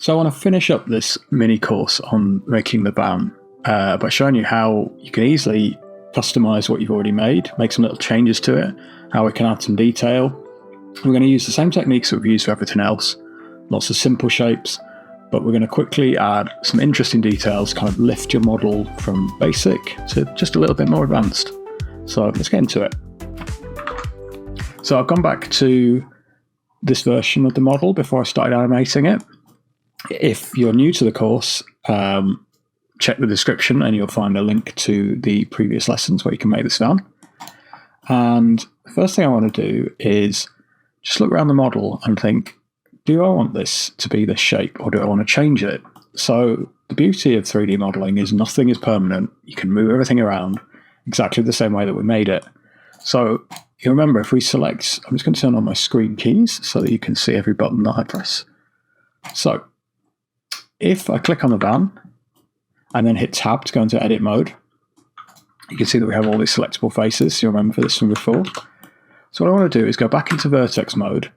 So I want to finish up this mini course on making the van by showing you how you can easily customize what you've already made, make some little changes to it, how we can add some detail. We're going to use the same techniques that we've used for everything else, lots of simple shapes, but we're going to quickly add some interesting details, kind of lift your model from basic to just a little bit more advanced. So let's get into it. So I've gone back to this version of the model before I started animating it. If you're new to the course, check the description and you'll find a link to the previous lessons where you can make this van. And the first thing I want to do is just look around the model and think, do I want this to be this shape or do I want to change it? So the beauty of 3D modeling is nothing is permanent. You can move everything around exactly the same way that we made it. So you remember, if we select, I'm just going to turn on my screen keys so that you can see every button that I press. So if I click on the van and then hit tab to go into edit mode, you can see that we have all these selectable faces. You remember this from before. So what I want to do is go back into vertex mode,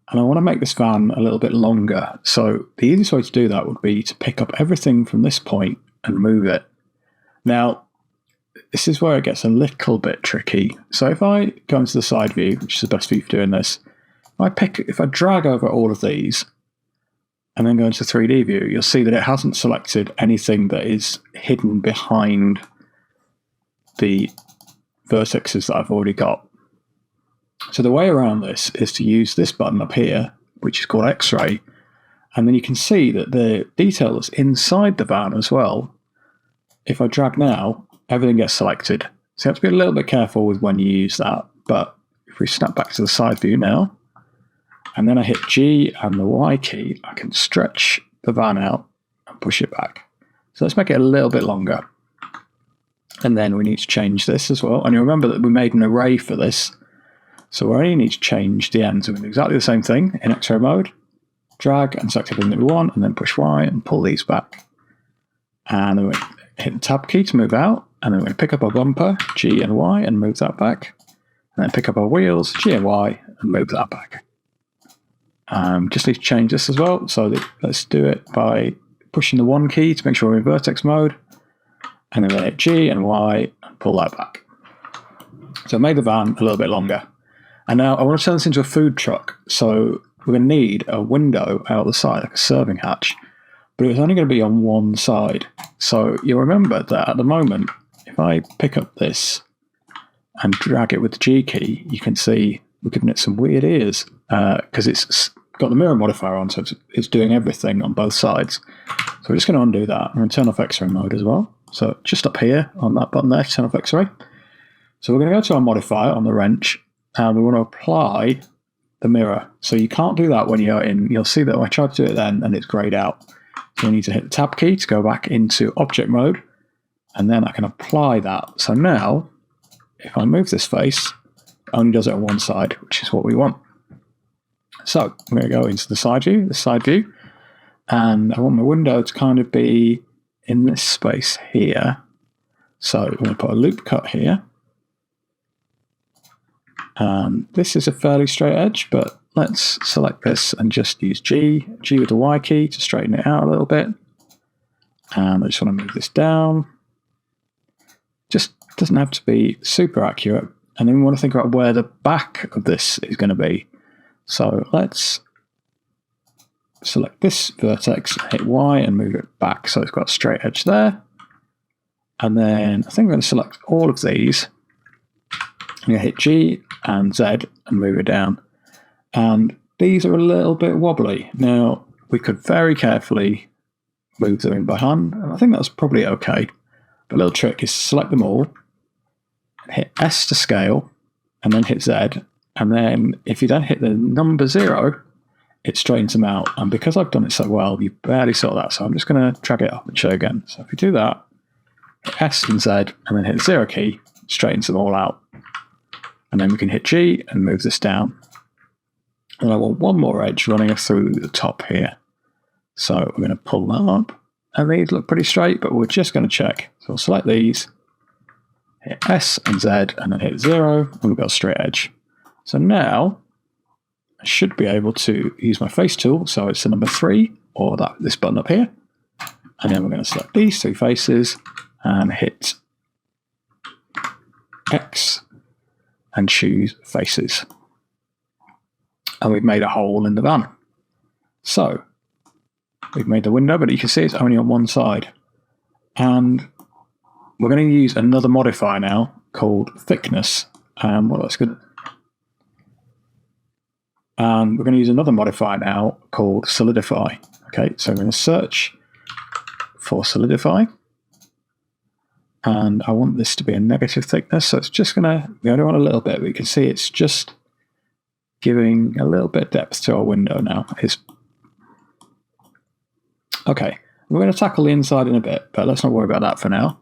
and I want to make this van a little bit longer. So the easiest way to do that would be to pick up everything from this point and move it. Now, this is where it gets a little bit tricky. So if I go into the side view, which is the best view for doing this, if I drag over all of these and then go into 3D view, you'll see that it hasn't selected anything that is hidden behind the vertexes that I've already got. So the way around this is to use this button up here, which is called X-ray, and then you can see that the detail that's inside the van as well. If I drag now, everything gets selected. So you have to be a little bit careful with when you use that. But if we snap back to the side view now, and then I hit G and the Y key, I can stretch the van out and push it back. So let's make it a little bit longer. And then we need to change this as well. And you remember that we made an array for this. So we only need to change the ends. So we do exactly the same thing in X-ray mode. Drag and select everything that we want, and then push Y and pull these back. And then we hit the tab key to move out. And then we're going to pick up our bumper, G and Y, and move that back. And then pick up our wheels, G and Y, and move that back. Just need to change this as well. So let's do it by pushing the 1 key to make sure we're in vertex mode. And then we'll hit G and Y and pull that back. So I made the van a little bit longer. And now I want to turn this into a food truck. So we're going to need a window out the side, like a serving hatch. But it's only going to be on one side. So you'll remember that at the moment, if I pick up this and drag it with the G key, you can see we're giving it some weird ears because it's got the mirror modifier on, so it's doing everything on both sides. So we're just going to undo that. I'm going to turn off X-ray mode as well. So just up here on that button there, turn off X-ray. So we're going to go to our modifier on the wrench, and we want to apply the mirror. So you can't do that when you're in. You'll see that I tried to do it then, and it's grayed out. So we need to hit the tab key to go back into object mode, and then I can apply that. So now, if I move this face, it only does it on one side, which is what we want. So I'm going to go into the side view, and I want my window to kind of be in this space here. So we're going to put a loop cut here. This is a fairly straight edge, but let's select this and just use G with the Y key to straighten it out a little bit. And I just want to move this down. Just doesn't have to be super accurate. And then we want to think about where the back of this is going to be. So let's select this vertex, hit Y and move it back so it's got a straight edge there. And then I think we're going to select all of these. I'm going to hit G and Z and move it down. And these are a little bit wobbly. Now, we could very carefully move them in by hand, and I think that's probably okay. But a little trick is to select them all, hit S to scale, and then hit Z. And then if you don't hit the number 0, it straightens them out. And because I've done it so well, you barely saw that. So I'm just going to drag it up and show again. So if we do that, hit S and Z, and then hit the 0 key, straightens them all out. And then we can hit G and move this down. And I want one more edge running through the top here. So we're going to pull that up. And these look pretty straight, but we're just going to check. So we'll select these, hit S and Z, and then hit 0, and we've got a straight edge. So now I should be able to use my face tool. So it's the number 3, or this button up here. And then we're going to select these two faces and hit X and choose faces. And we've made a hole in the van. So we've made the window, but you can see it's only on one side. And we're going to use another modifier now called thickness. Well, that's good. And we're going to use another modifier now called solidify. Okay, so I'm going to search for solidify. And I want this to be a negative thickness, so it's just going to, we only want a little bit, but you can see it's just giving a little bit of depth to our window now. Okay, we're going to tackle the inside in a bit, but let's not worry about that for now.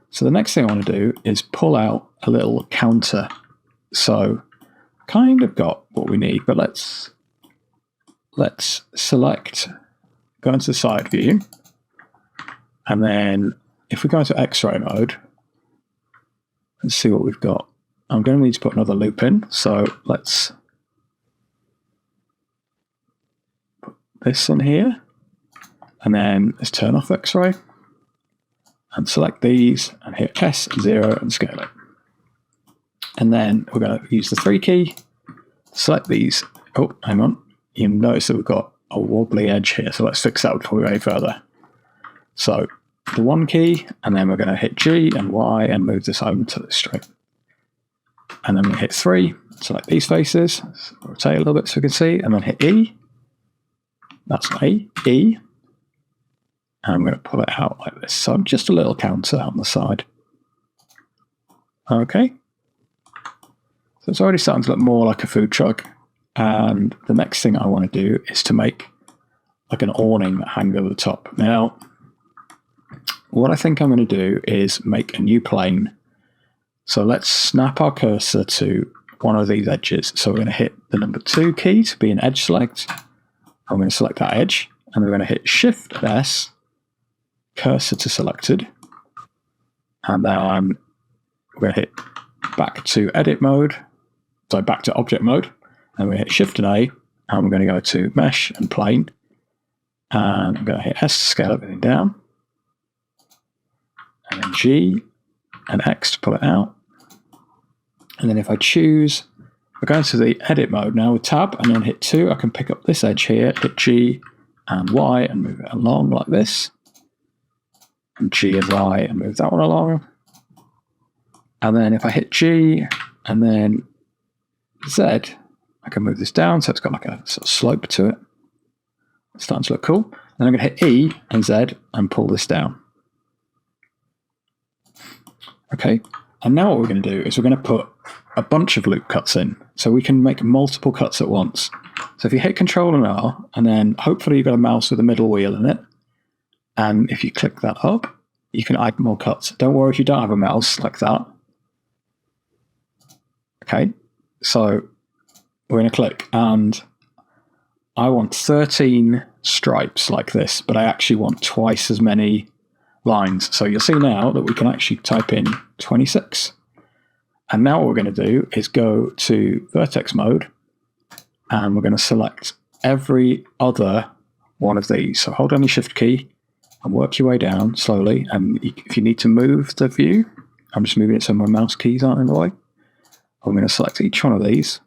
So the next thing I want to do is pull out a little counter. So kind of got what we need, but let's select, go into the side view, and then if we go into X-ray mode, let's see what we've got. I'm going to need to put another loop in, so let's put this in here, and then let's turn off X-ray, and select these, and hit S0 and scale it. And then we're going to use the 3 key, select these. Oh, hang on. You notice that we've got a wobbly edge here, so let's fix that before we go any further. So the 1 key, and then we're going to hit G and Y and move this over to the straight. And then we hit 3, select these faces, let's rotate a little bit so we can see, and then hit E. That's A, E. And I'm going to pull it out like this. So just a little counter on the side. Okay. So it's already starting to look more like a food truck. And the next thing I want to do is to make like an awning that hangs over the top. Now, what I think I'm going to do is make a new plane. So let's snap our cursor to one of these edges. So we're going to hit the number 2 key to be an edge select. I'm going to select that edge, and we're going to hit Shift S, cursor to selected. And then we're going to hit back to edit mode. So back to object mode, and we hit Shift and A, and we're going to go to Mesh and Plane, and I'm going to hit S to scale everything down, and then G and X to pull it out. And then if I choose, we're going to the edit mode now with Tab, and then hit 2, I can pick up this edge here, hit G and Y and move it along like this, and G and Y and move that one along. And then if I hit G and then Z, I can move this down, so it's got like a sort of slope to it. It's starting to look cool. Then I'm going to hit E and Z and pull this down. Okay, and now what we're going to do is we're going to put a bunch of loop cuts in, so we can make multiple cuts at once. So if you hit Control and R, and then hopefully you've got a mouse with a middle wheel in it, and if you click that up, you can add more cuts. Don't worry if you don't have a mouse like that. Okay. So we're going to click, and I want 13 stripes like this, but I actually want twice as many lines. So you'll see now that we can actually type in 26. And now what we're going to do is go to vertex mode, and we're going to select every other one of these. So hold down your Shift key and work your way down slowly. And if you need to move the view, I'm just moving it so my mouse keys aren't in the way. I'm going to select each one of these,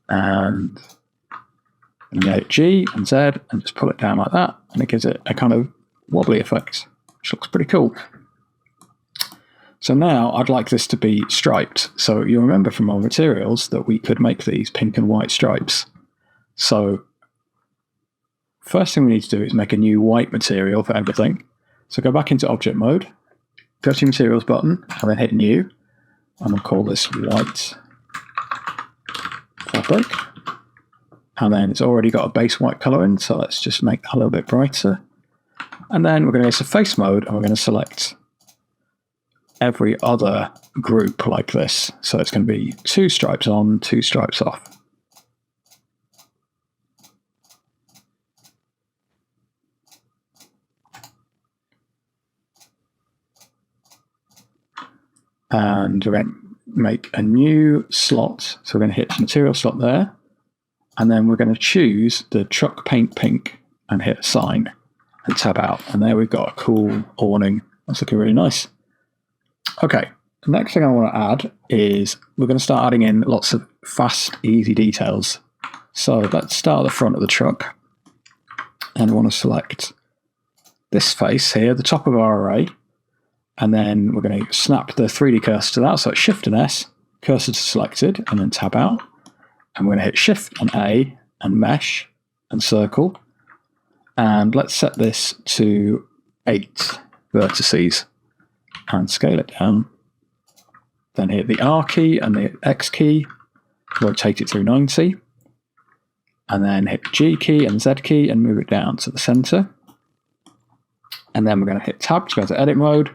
and hit G and Z and just pull it down like that, and it gives it a kind of wobbly effect, which looks pretty cool. So now I'd like this to be striped. So you'll remember from our materials that we could make these pink and white stripes. So first thing we need to do is make a new white material for everything. So go back into object mode, go to your materials button, and then hit new, and we'll call this white fabric. And then it's already got a base white color in, so let's just make that a little bit brighter. And then we're going to go to face mode, and we're going to select every other group like this. So it's going to be 2 stripes on, 2 stripes off. And we're going to make a new slot. So we're going to hit the material slot there. And then we're going to choose the truck paint pink and hit assign and tab out. And there we've got a cool awning. That's looking really nice. Okay, the next thing I want to add is we're going to start adding in lots of fast, easy details. So let's start at the front of the truck. And I want to select this face here, the top of our array. And then we're going to snap the 3D cursor to that. So it's Shift and S, cursor to selected, and then tab out. And we're going to hit Shift and A and mesh and circle. And let's set this to 8 vertices and scale it down. Then hit the R key and the X key, rotate it through 90. And then hit G key and Z key and move it down to the center. And then we're going to hit Tab to go to edit mode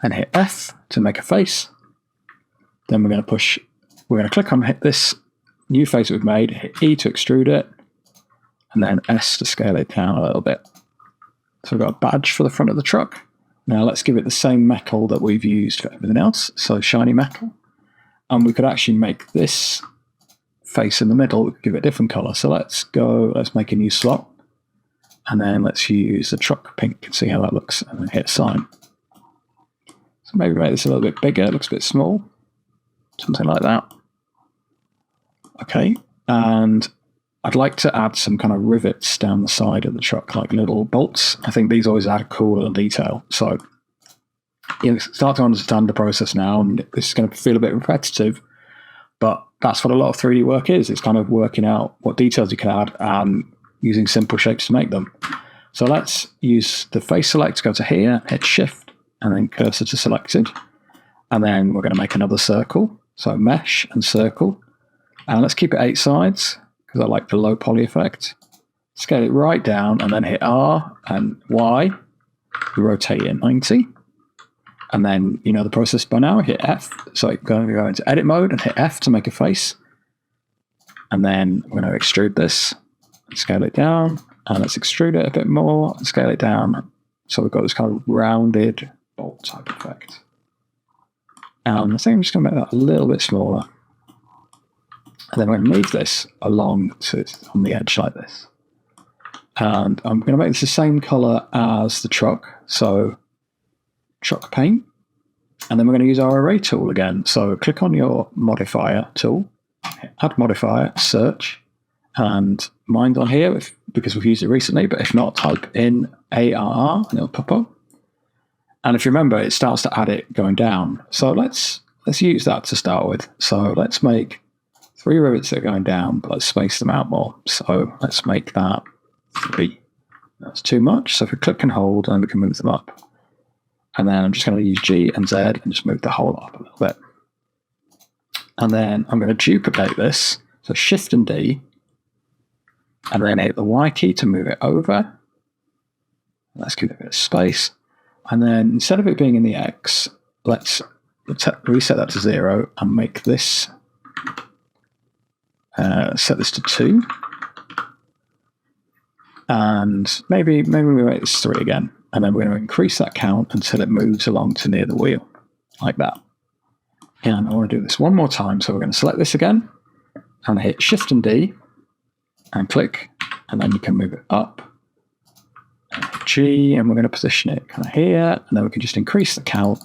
and hit F to make a face. Then we're going to click on hit this new face that we've made, hit E to extrude it, and then S to scale it down a little bit. So we've got a badge for the front of the truck. Now let's give it the same metal that we've used for everything else, so shiny metal. And we could actually make this face in the middle, we could give it a different color. So let's make a new slot, and then let's use the truck pink and see how that looks, and then hit assign. So maybe make this a little bit bigger, it looks a bit small, something like that. Okay, and I'd like to add some kind of rivets down the side of the truck, like little bolts. I think these always add a cool little detail. So you start to understand the process now, and this is going to feel a bit repetitive, but that's what a lot of 3D work is. It's kind of working out what details you can add and using simple shapes to make them. So let's use the face select to go to here, hit Shift, and then cursor to selected. And then we're going to make another circle. So mesh and circle. And let's keep it 8 sides, because I like the low poly effect. Scale it right down, and then hit R and Y. Rotate it 90. And then, you know the process by now, hit F. So you're going to go into edit mode and hit F to make a face. And then we're going to extrude this, and scale it down. And let's extrude it a bit more and scale it down. So we've got this kind of rounded bolt type effect. And I think I'm just going to make that a little bit smaller. And then we're going to move this along on the edge like this. And I'm going to make this the same color as the truck. So truck paint. And then we're going to use our array tool again. So click on your modifier tool, add modifier, search, and mine's on here because we've used it recently. But if not, type in ARR and it'll pop up. And if you remember, it starts to add it going down. So let's use that to start with. So let's make 3 rivets that are going down, but let's space them out more. So let's make that 3. That's too much. So if we click and hold, then we can move them up. And then I'm just going to use G and Z and just move the whole up a little bit. And then I'm going to duplicate this. So Shift and D. And then hit the Y key to move it over. Let's give it a bit of space. And then instead of it being in the X, let's reset that to 0 and make this, set this to 2. And maybe we make this 3 again. And then we're going to increase that count until it moves along to near the wheel, like that. And I want to do this one more time. So we're going to select this again and hit Shift and D and click, and then you can move it up. G, and we're going to position it kind of here, and then we can just increase the count.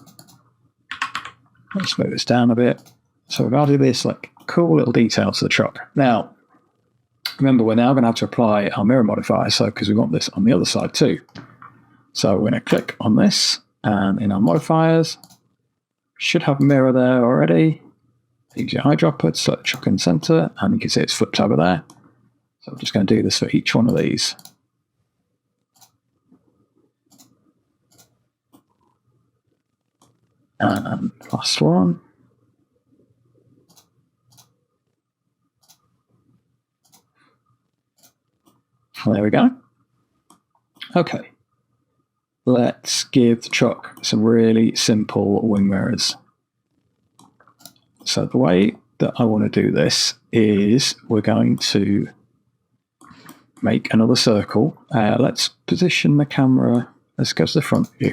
Let's move this down a bit. So we've added this like cool little detail to the truck. Now, remember, we're now going to have to apply our mirror modifier, so because we want this on the other side too. So we're going to click on this, and in our modifiers, should have mirror there already. Use your eyedropper to select the truck in the center, and you can see it's flipped over there. So I'm just going to do this for each one of these. And last one. There we go. Okay. Let's give the truck some really simple wing mirrors. So the way that I want to do this is we're going to make another circle. Let's position the camera. Let's go to the front view.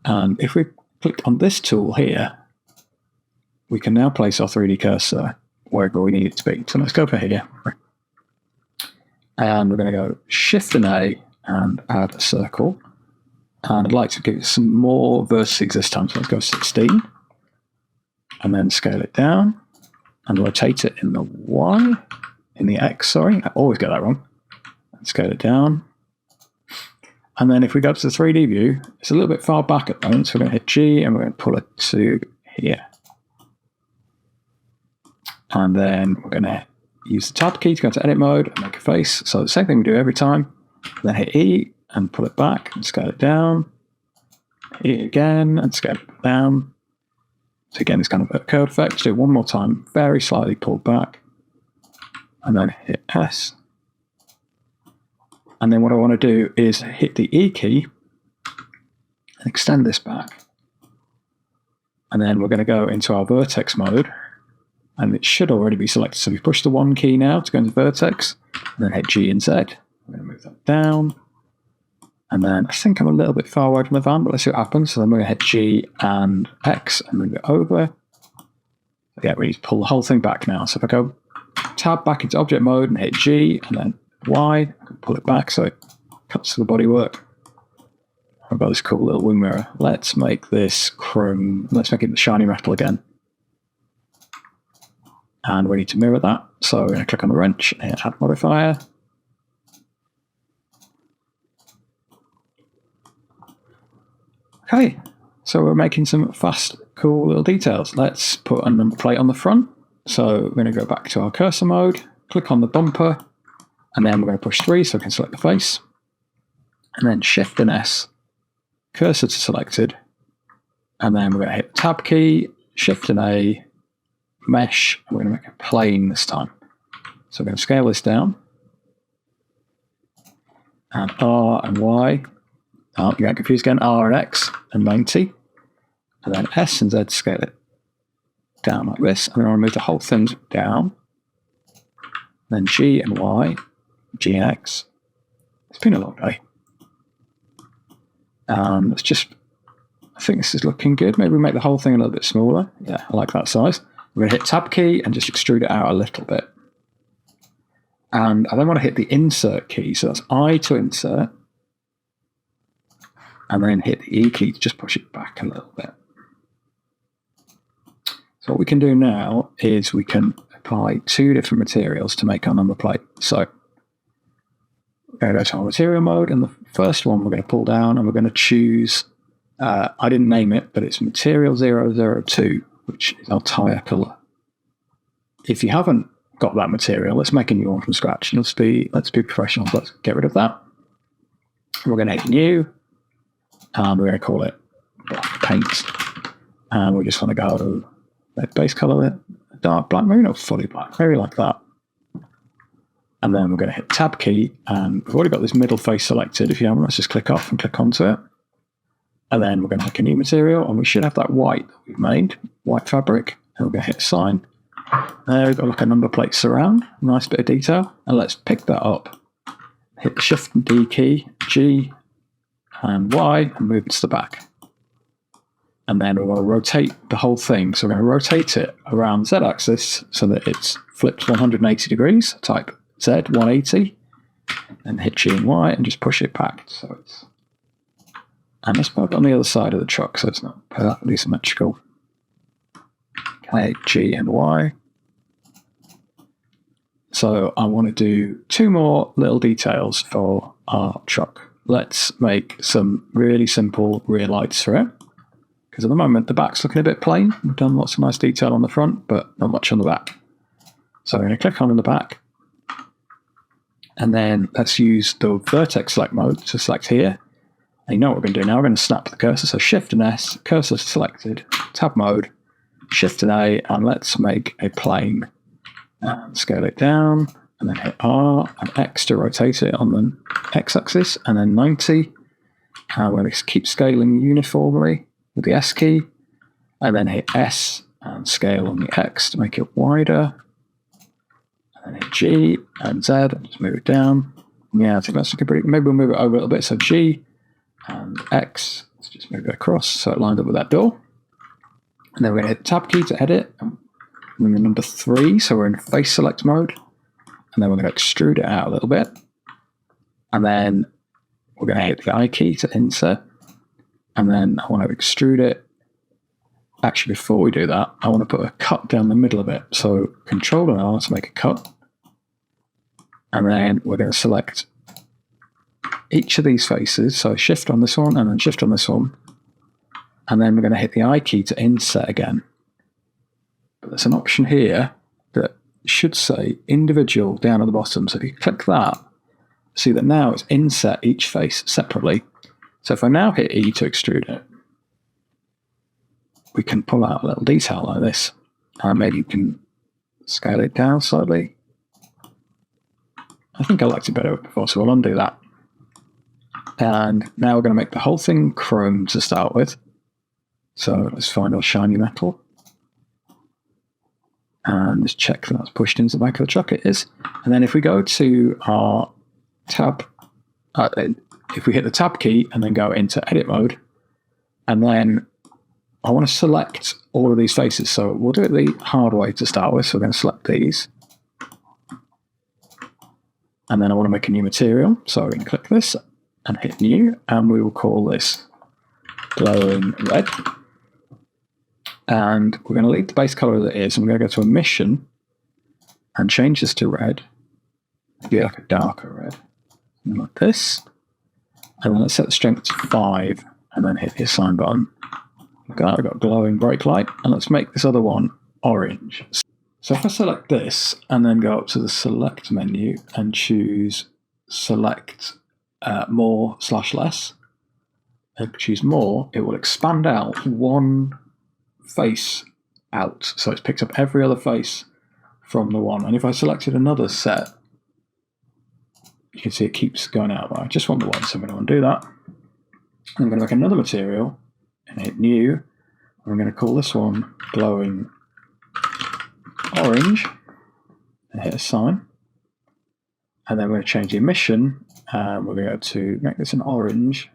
And if we click on this tool here, we can now place our 3D cursor wherever we need it to be. So let's go for here. And we're going to go Shift and A and add a circle. And I'd like to give it some more vertices this time. So let's go 16. And then scale it down and rotate it in the Y, in the X, sorry. I always get that wrong. And scale it down. And then if we go to the 3D view, it's a little bit far back at the moment. So we're going to hit G and we're going to pull it to here. And then we're going to use the tab key to go into edit mode and make a face. So the same thing we do every time. Then hit E and pull it back and scale it down. Hit E again and scale it down. So again, it's kind of a curve effect. Do it one more time, very slightly pulled back. And then hit S. And then what I want to do is hit the E key and extend this back. And then we're going to go into our vertex mode. And it should already be selected. So we push the 1 key now to go into vertex. And then hit G and Z. I'm going to move that down. And then I think I'm a little bit far away from the van, but let's see what happens. So then we're going to hit G and X and move it over. Yeah, we need to pull the whole thing back now. So if I go tab back into object mode and hit G and then Y, I can pull it back so it cuts to the bodywork. I've got this cool little wing mirror. Let's make this chrome. Let's make it the shiny metal again. And we need to mirror that. So we're going to click on the wrench and hit add modifier. Okay, so we're making some fast, cool little details. Let's put a number plate on the front. So we're going to go back to our cursor mode, click on the bumper, and then we're going to push 3 so we can select the face. And then Shift and S, cursor to selected. And then we're going to hit the tab key, Shift and A, mesh, and we're going to make a plane this time. So we're going to scale this down. And R and Y. Oh, you get confused again. R and X and 90. And then S and Z scale it down like this. And then I'll move the whole thing down. Then G and Y, G and X. It's been a long day. Let's just, I think this is looking good. Maybe we make the whole thing a little bit smaller. Yeah, I like that size. We're going to hit tab key and just extrude it out a little bit. And I then want to hit the insert key. So that's I to insert. And then hit the E key to just push it back a little bit. So what we can do now is we can apply 2 different materials to make our number plate. So we're going to go to our material mode, and the first one we're going to pull down and we're going to choose, I didn't name it, but it's material 002, which is our tyre colour. If you haven't got that material, let's make a new one from scratch. Let's be professional. Let's get rid of that. We're going to hit new. And we're going to call it black paint. And we just want to go base color, dark black, maybe not fully black, maybe like that. And then we're going to hit tab key, and we've already got this middle face selected. If you haven't, let's just click off and click onto it. And then we're going to make a new material, and we should have that white that we've made, white fabric. And we're going to hit sign. There we've got like a number plate surround, nice bit of detail. And let's pick that up. Hit the Shift and D key, G, and Y, and move it to the back. And then we want to rotate the whole thing. So we're going to rotate it around Z-axis so that it's flipped 180 degrees. Type Z 180, and hit G and Y, and just push it back. So it's, and let's put it on the other side of the truck so it's not perfectly symmetrical. Okay, G and Y. So I want to do 2 more little details for our truck. Let's make some really simple rear lights for it. Because at the moment, the back's looking a bit plain. We've done lots of nice detail on the front, but not much on the back. So I'm going to click on in the back. And then let's use the vertex select mode to select here. And you know what we're going to do now? We're going to snap the cursor. So Shift and S, cursor selected, tab mode, Shift and A, and let's make a plane. And scale it down. And then hit R and X to rotate it on the X-axis, and then 90. And we're going to keep scaling uniformly with the S key, and then hit S and scale on the X to make it wider. And then hit G and Z and just move it down. Yeah, I think that's looking pretty. Maybe we'll move it over a little bit. So G and X, let's just move it across so it lines up with that door. And then we're going to hit the tab key to edit. And and then the number 3, so we're in face select mode, and then we're going to extrude it out a little bit, and then we're going to hit the I key to insert, and then I want to extrude it. Actually, before we do that, I want to put a cut down the middle of it, so Control and R to make a cut, and then we're going to select each of these faces, so shift on this one and then shift on this one, and then we're going to hit the I key to inset again. But there's an option here that should say individual down at the bottom, so if you click that, see that now it's inset each face separately. So if I now hit E to extrude it, we can pull out a little detail like this, and maybe you can scale it down slightly. I think I liked it better before, so we'll undo that. And now we're going to make the whole thing chrome to start with. So let's find our shiny metal. And just check that that's pushed into the back of the truck. It is. And then if we go to our tab, if we hit the tab key and then go into edit mode, and then I want to select all of these faces. So we'll do it the hard way to start with. So we're going to select these. And then I want to make a new material. So we're going to click this and hit new, and we will call this glowing red. And we're going to leave the base color that it is, and we're going to go to emission and change this to red. Get like a darker red, something like this. And then let's set the strength to 5, and then hit the assign button. Look at that, we've got glowing brake light, and let's make this other one orange. So if I select this and then go up to the select menu and choose select more/less, and choose more, it will expand out one face out. So it's picked up every other face from the one. And if I selected another set, you can see it keeps going out. But I just want the one, so I'm going to undo that. I'm going to make another material and hit new. I'm going to call this one glowing orange and hit assign. And then we're going to change the emission, and we're going to go to make this an orange,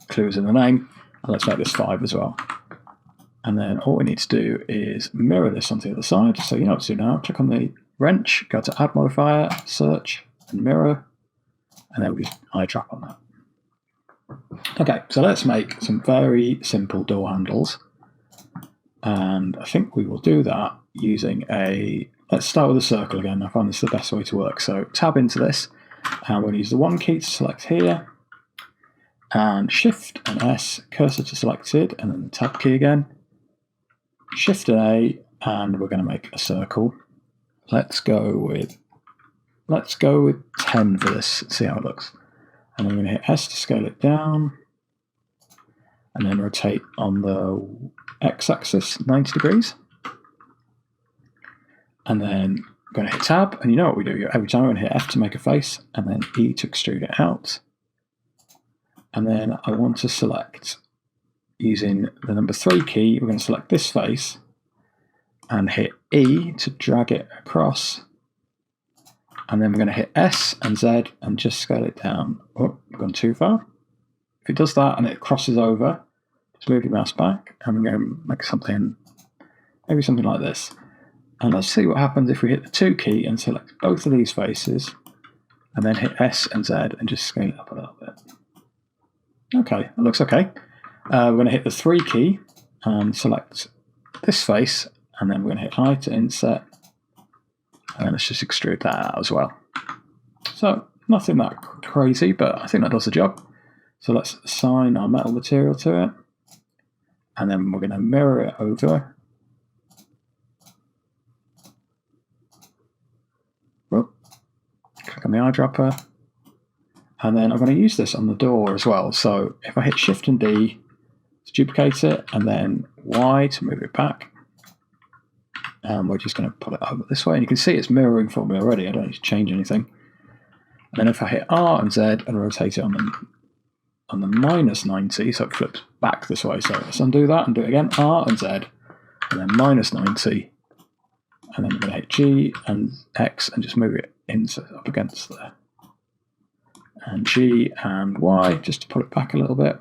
clues in the name, and let's make this 5 as well. And then all we need to do is mirror this onto the other side. So you know what to do now. Click on the wrench, go to add modifier, search, and mirror, and then we eyedrop on that. Okay, so let's make some very simple door handles. And I think we will do that using let's start with a circle again. I find this the best way to work. So tab into this, and we'll use the 1 key to select here, and shift and S, cursor to selected, and then the tab key again, shift and A, and we're going to make a circle. Let's go with 10 for this, see how it looks. And I'm going to hit S to scale it down, and then rotate on the x-axis 90 degrees. And then I'm going to hit tab, and you know what we do every time. We're going to hit F to make a face, and then E to extrude it out. And then I want to select, using the number 3 key, we're going to select this face and hit E to drag it across. And then we're going to hit S and Z and just scale it down. Oh, we've gone too far. If it does that and it crosses over, just move your mouse back, and we're going to make something, maybe something like this. And let's see what happens if we hit the 2 key and select both of these faces, and then hit S and Z and just scale it up a little bit. Okay, that looks okay. We're going to hit the 3 key and select this face, and then we're going to hit I to inset, and then let's just extrude that out as well. So nothing that crazy, but I think that does the job. So let's assign our metal material to it, and then we're going to mirror it over. Click on the eyedropper, and then I'm going to use this on the door as well. So if I hit Shift and D to duplicate it, and then Y to move it back, and we're just going to pull it over this way, and you can see it's mirroring for me already. I don't need to change anything. And then if I hit R and Z and rotate it on the minus 90, so it flips back this way. So let's undo that and do it again. R and Z, and then minus 90, and then we're going to hit G and X and just move it up against there, and G and Y just to pull it back a little bit,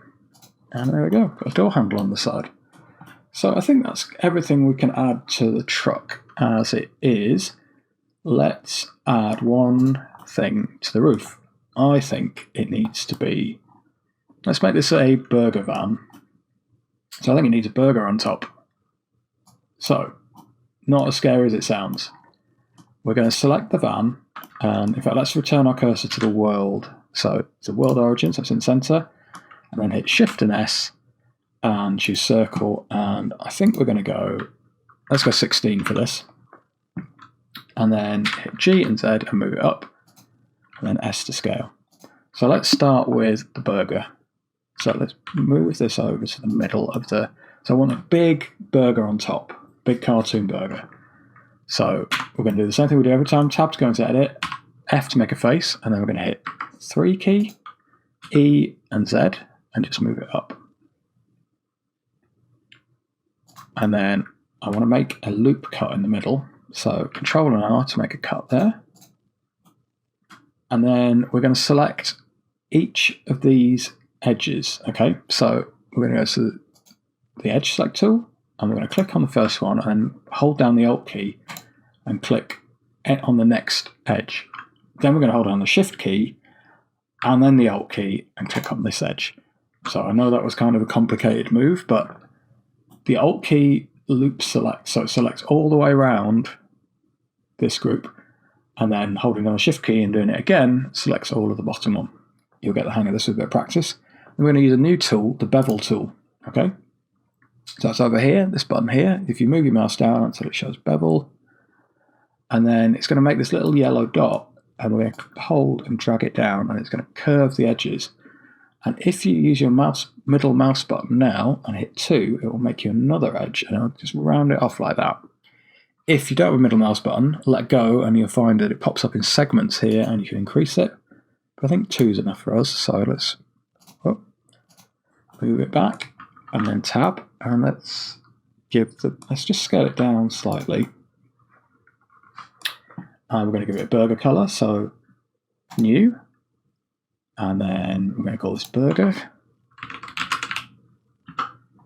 and there we go, got a door handle on the side. So I think that's everything we can add to the truck as it is. Let's add one thing to the roof. I think it needs to be, let's make this a burger van. So I think it needs a burger on top. So, not as scary as it sounds. We're going to select the van, and in fact, let's return our cursor to the world. So it's a world origin, so it's in the center, and then hit Shift and S, and choose circle, and I think we're going to go, let's go 16 for this, and then hit G and Z and move it up, and then S to scale. So let's start with the burger. So let's move this over to the middle of the, so I want a big burger on top, big cartoon burger. So we're going to do the same thing we do every time. Tab to go into edit, F to make a face, and then we're going to hit 3 key, E and Z, and just move it up. And then I want to make a loop cut in the middle. So Control and R to make a cut there. And then we're going to select each of these edges. Okay, so we're going to go to the edge select tool, and we're going to click on the first one and hold down the Alt key and click on the next edge. Then we're going to hold down the Shift key and then the Alt key and click on this edge. So I know that was kind of a complicated move, but the Alt key loop select, so it selects all the way around this group, and then holding down the Shift key and doing it again selects all of the bottom one. You'll get the hang of this with a bit of practice. We're going to use a new tool, the bevel tool. Okay, so that's over here, this button here. If you move your mouse down until it shows bevel, and then it's going to make this little yellow dot, and we're going to hold and drag it down, and it's going to curve the edges. And if you use your middle mouse button now and hit 2, it will make you another edge, and it'll just round it off like that. If you don't have a middle mouse button, let go, and you'll find that it pops up in segments here, and you can increase it. But I think 2 is enough for us, so let's move it back, and then tab, and let's just scale it down slightly. And we're going to give it a burger color, so new, and then we're going to call this burger,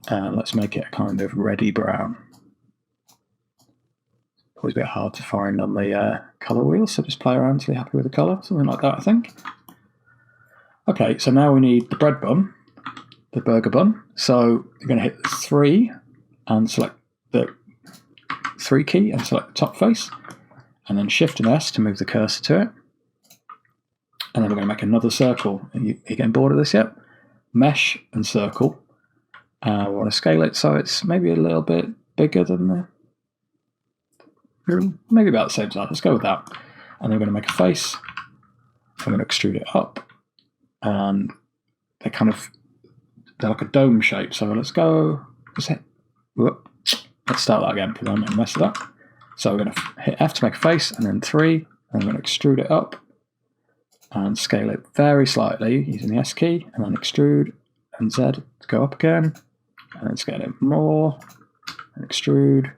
and let's make it a kind of reddy brown. Always a bit hard to find on the color wheel, so just play around until you're happy with the color, something like that, I think. Okay, so now we need the bread bun, the burger bun. So you're going to hit 3 and select the 3 key and select the top face, and then Shift and S to move the cursor to it. And then we're going to make another circle. Are you getting bored of this yet? Mesh and circle. We want to scale it so it's maybe a little bit bigger than maybe about the same size. Let's go with that. And then we're going to make a face. I'm going to extrude it up, and they're like a dome shape. So let's go. Let's start that again because I'm going to mess it up. So we're going to hit F to make a face, and then 3, and I'm going to extrude it up and scale it very slightly using the S key, and then extrude and Z to go up again, and then scale it more and extrude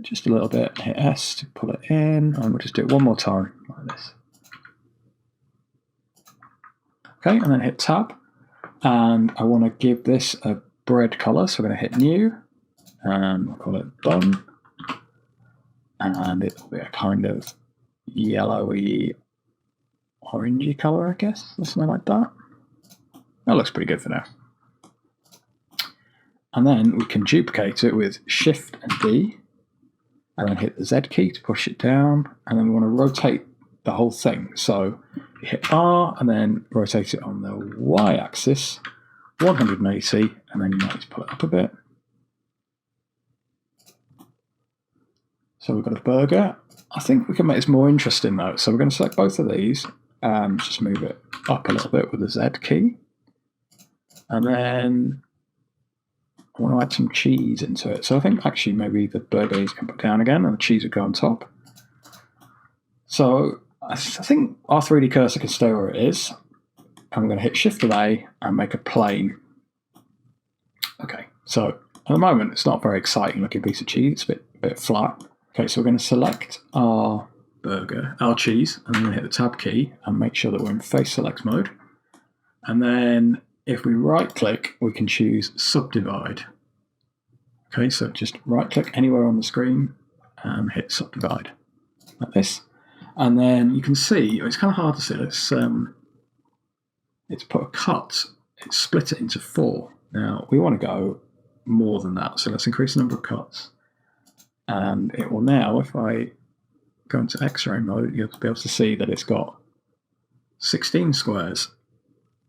just a little bit, hit S to pull it in, and we'll just do it one more time like this. Okay, and then hit tab, and I want to give this a bread color, so we're going to hit new, and we'll call it bun, and it'll be a kind of yellowy orangey color, I guess, or something like that. That looks pretty good for now. And then we can duplicate it with Shift and D, and then hit the Z key to push it down, and then we want to rotate the whole thing. So you hit R and then rotate it on the Y axis 180, and then you might just pull it up a bit. So we've got a burger. I think we can make this more interesting though. So we're going to select both of these and just move it up a little bit with the Z key. And then I want to add some cheese into it. So I think actually maybe the burger can put down again and the cheese would go on top. So I think our 3D cursor can stay where it is. I'm going to hit Shift and A and make a plane. Okay, so at the moment it's not a very exciting looking piece of cheese, it's a bit flat. Okay, so we're going to select our burger, our cheese, and then hit the tab key and make sure that we're in face select mode. And then if we right click, we can choose subdivide. Okay, so just right-click anywhere on the screen and hit subdivide, like this. And then you can see, it's kind of hard to see, it's put a cut, it's split it into 4. Now, we want to go more than that, so let's increase the number of cuts. And it will now, if I go into X-ray mode, you'll be able to see that it's got 16 squares.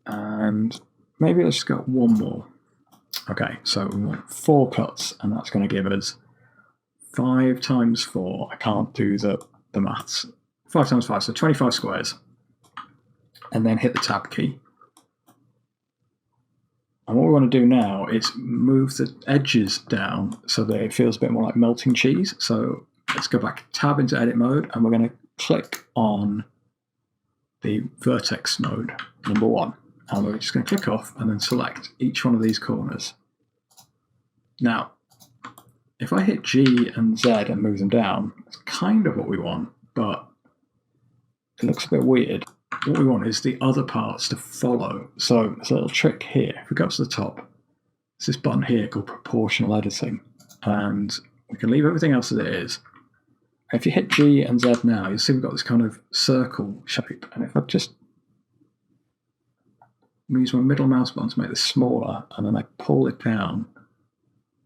And maybe let's just go one more. Okay, so we want 4 cuts, and that's going to give us 5 times 4. I can't do the maths. 5 times 5, so 25 squares. And then hit the tab key. And what we want to do now is move the edges down so that it feels a bit more like melting cheese. So let's go back, tab into edit mode, and we're going to click on the vertex node, number 1. And we're just going to click off and then select each one of these corners. Now, if I hit G and Z and move them down, it's kind of what we want, but it looks a bit weird. What we want is the other parts to follow. So there's a little trick here. If we go up to the top, there's this button here called proportional editing, and we can leave everything else as it is. If you hit G and Z now, you'll see we've got this kind of circle shape. And if I just use my middle mouse button to make this smaller, and then I pull it down,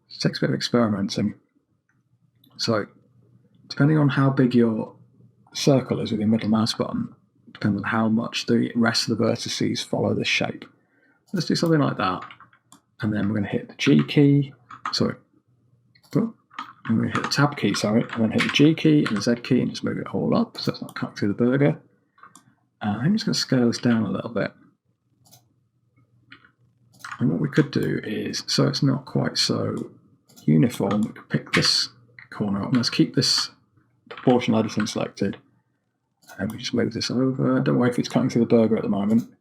it takes a bit of experimenting. So depending on how big your circle is with your middle mouse button, depends on how much the rest of the vertices follow this shape. Let's do something like that. And then we're going to hit the G key, sorry. And we're going to hit the tab key, sorry, and then hit the G key and the Z key and just move it all up so it's not cutting through the burger. And I'm just going to scale this down a little bit. And what we could do is, so it's not quite so uniform, we could pick this corner up. Let's keep this proportional editing selected. And we just move this over. Don't worry if it's cutting through the burger at the moment.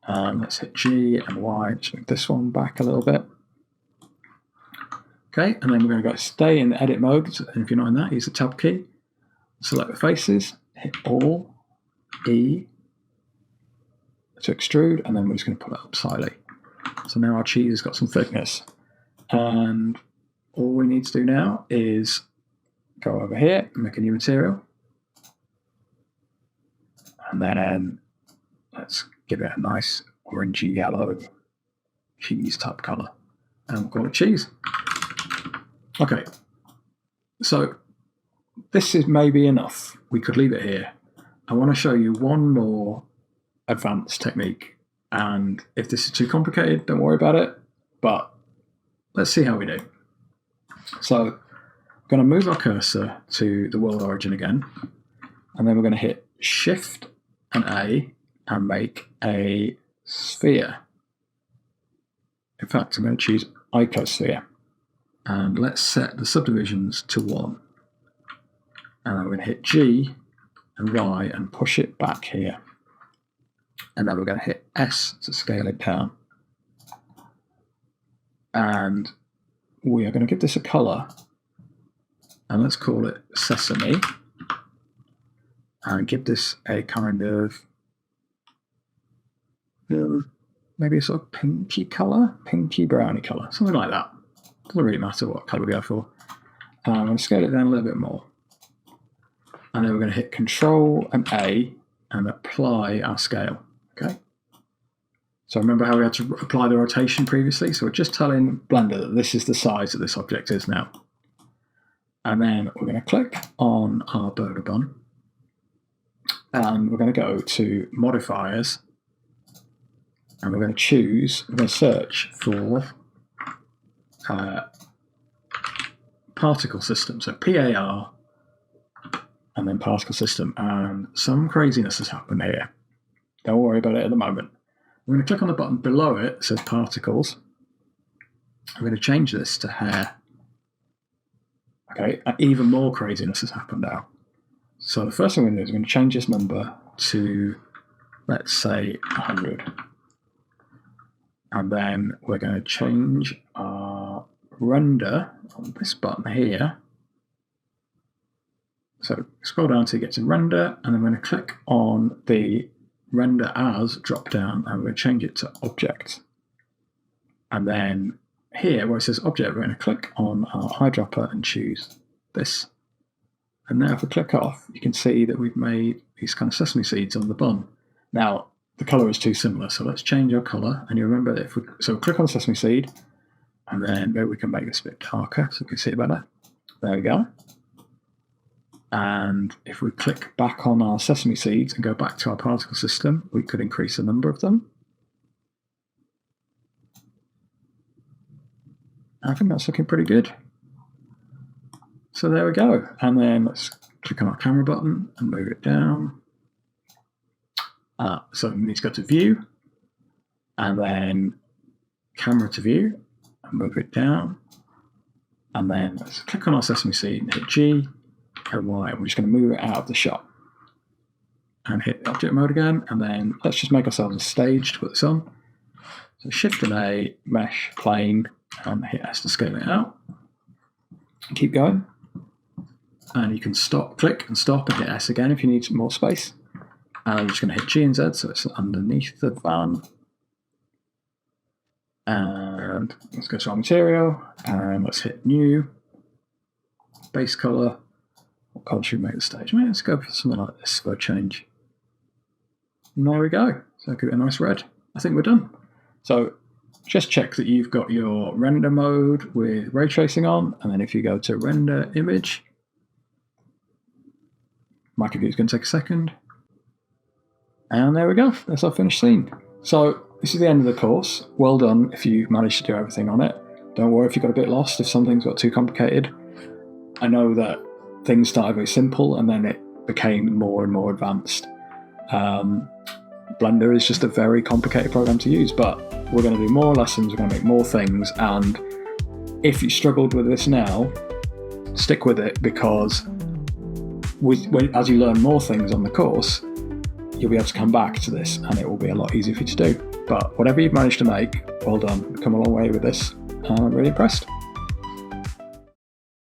Let's hit G and Y, just move this one back a little bit. Okay, and then we're going to go stay in the edit mode. And if you're not in that, use the tab key. Select the faces, hit All, E, to extrude, and then we're just going to put it up slightly. So now our cheese has got some thickness. And all we need to do now is go over here and make a new material. And then let's give it a nice orangey yellow cheese type colour. And we'll call it cheese. Okay, so this is maybe enough. We could leave it here. I want to show you one more advanced technique. And if this is too complicated, don't worry about it. But let's see how we do. So I'm going to move our cursor to the world origin again. And then we're going to hit Shift and A and make a sphere. In fact, I'm going to choose icosphere. And let's set the subdivisions to 1. And then we're going to hit G and Y and push it back here. And then we're going to hit S to scale it down. And we are going to give this a colour. And let's call it Sesame. And give this a kind of maybe a sort of pinky colour, pinky browny colour, something like that. Doesn't really matter what colour we go for. I'm going to scale it down a little bit more. And then we're going to hit Control and A and apply our scale. Okay. So remember how we had to apply the rotation previously? So we're just telling Blender that this is the size that this object is now. And then we're going to click on our burger bun. And we're going to go to Modifiers. And we're going to search for particle system. So PAR and then particle system. And some craziness has happened here. Don't worry about it at the moment. We're going to click on the button below it. It says particles. I'm going to change this to hair. Okay, even more craziness has happened now. So the first thing we're going to do is we're going to change this number to, let's say, 100. And then we're going to change our render on this button here. So scroll down till you get to render, and then we're going to click on the render as drop down, and we're going to change it to object. And then here where it says object, we're going to click on our eyedropper and choose this. And now if we click off, you can see that we've made these kind of sesame seeds on the bun. Now, the colour is too similar, so let's change our colour. And you remember that so click on the sesame seed, and then maybe we can make this a bit darker so we can see it better. There we go. And if we click back on our sesame seeds and go back to our particle system, we could increase the number of them. I think that's looking pretty good. So there we go. And then let's click on our camera button and move it down. So we need to go to view and then camera to view and move it down. And then let's click on our sesame seed and hit G and Y. We're just going to move it out of the shot and hit object mode again. And then let's just make ourselves a stage to put this on. So Shift and A, mesh, plane, and hit S to scale it out. Keep going. And you can stop, click and stop and hit S again if you need more space. And I'm just going to hit G and Z so it's underneath the van. And let's go to our material and let's hit new. Base color. What color should we make the stage? Maybe let's go for something like this for a change. And there we go. So give it a nice red. I think we're done. So just check that you've got your render mode with ray tracing on. And then if you go to render image, my computer's going to take a second. And there we go. That's our finished scene. So this is the end of the course. Well done if you managed to do everything on it. Don't worry if you got a bit lost, if something's got too complicated. I know that things started very simple and then it became more and more advanced. Blender is just a very complicated program to use, but we're going to do more lessons, we're going to make more things, and if you struggled with this now, stick with it, because as you learn more things on the course, you'll be able to come back to this and it will be a lot easier for you to do. But whatever you've managed to make, well done. You've come a long way with this and I'm really impressed.